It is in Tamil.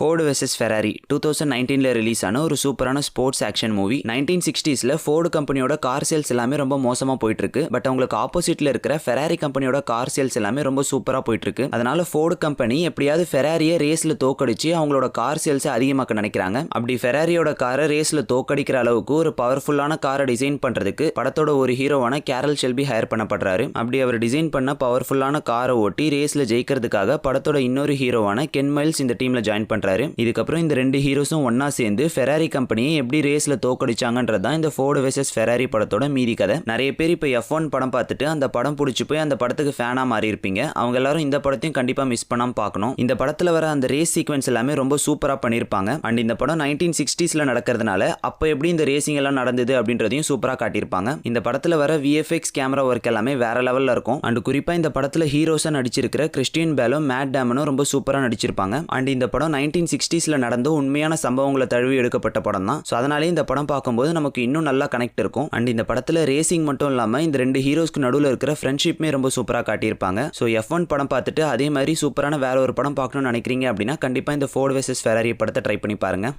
ஃபோர்டு வெர்சஸ் ஃபெராரி 2019ல ரிலீஸ் ஆன ஒரு சூப்பரான ஸ்போர்ட்ஸ் ஆக்ஷன் மூவி. 1960ஸ்ல ஃபோர்டு கம்பெனியோட கார் சேல்ஸ் எல்லாமே ரொம்ப மோசமா போயிட்டு இருக்கு. பட் அவங்களுக்கு ஆப்போசிட்ல இருக்கிற ஃபெராரி கம்பெனியோட கார் சேல்ஸ் எல்லாமே ரொம்ப சூப்பரா போயிட்டு இருக்கு. அதனால ஃபோர்டு கம்பெனி எப்படியாவது ஃபெராரியை ரேஸ்ல தோக்கடிச்சு அவங்களோட கார் சேல்ஸை அதிகமாக்க நினைக்கிறாங்க. அப்படி ஃபெராரியோட காரை ரேஸ்ல தோக்கடிக்கிற அளவுக்கு ஒரு பவர்ஃபுல்லான காரை டிசைன் பண்றதுக்கு படத்தோட ஒரு ஹீரோவான கேரல் ஷெல்பி ஹையர் பண்ணப்படுறாரு. அப்படி அவர் டிசைன் பண்ண பவர்ஃபுல்லான காரை ஓட்டி ரேஸ்ல ஜெயிக்கிறதுக்காக படத்தோட இன்னொரு ஹீரோவான கென் மைல்ஸ் இந்த டீம்ல ஜாயின் பண்றாரு. இதுக்கப்புறம் இந்த ரெண்டு ஹீரோஸும் ஒன்னா சேர்ந்து ஃபெராரி கம்பெனியை எப்படி ரேஸ்ல தோக்கடிச்சாங்கன்றதுதான் இந்த ஃபோர்டு வெர்சஸ் ஃபெராரி படத்தோட மீதி கதை. நிறைய பேர் இப்போ F1 படம் பார்த்துட்டு அந்த படம் பிடிச்சி போய் அந்த படத்துக்கு ஃபேனா மாறி இருப்பீங்க. அவங்க எல்லாரும் இந்த படத்தையும் கண்டிப்பா மிஸ் பண்ணாம பார்க்கணும். இந்த படத்துல வர அந்த ரேஸ் சீக்வன்ஸ் எல்லாமே ரொம்ப சூப்பரா பண்ணிருப்பாங்க. அண்ட் இந்த படம் 1960ஸ்ல நடக்கிறதுனால அப்ப எப்படி இந்த ரேசிங் எல்லாம் நடந்தது அப்படின்றதையும் சூப்பரா காட்டியிருப்பாங்க. இந்த படத்துல வர VFX கேமரா ஒர்க் எல்லாமே வேற லெவல்ல இருக்கும். அண்ட் குறிப்பா இந்த படத்துல ஹீரோஸா நடிச்சிருக்கிற கிறிஸ்டியன் பேலும் மேட் டேமனும் ரொம்ப சூப்பரா நடிச்சிருப்பாங்க. அண்ட் இந்த படம் 1960ஸ்ல நடந்த உண்மையான சம்பவங்களை தழுவி எடுக்கப்பட்ட படம் தான். ஸோ அதனாலே இந்த படம் பார்க்கும்போது நமக்கு இன்னும் நல்லா கனெக்ட் இருக்கும். அண்ட் இந்த படத்துல ரேசிங் மட்டும் இல்லாம இந்த ரெண்டு ஹீரோஸ்க்கு நடுவில் இருக்கிற ஃப்ரெண்ட்ஷிப்மே ரொம்ப சூப்பரா காட்டியிருப்பாங்க. ஸோ F1 படம் பார்த்துட்டு அதே மாதிரி சூப்பரான வேற ஒரு படம் பார்க்கணும்னு நினைக்கிறீங்க அப்படின்னா கண்டிப்பா இந்த ஃபோர்டு வெர்சஸ் ஃபெராரி படத்தை ட்ரை பண்ணி பாருங்க.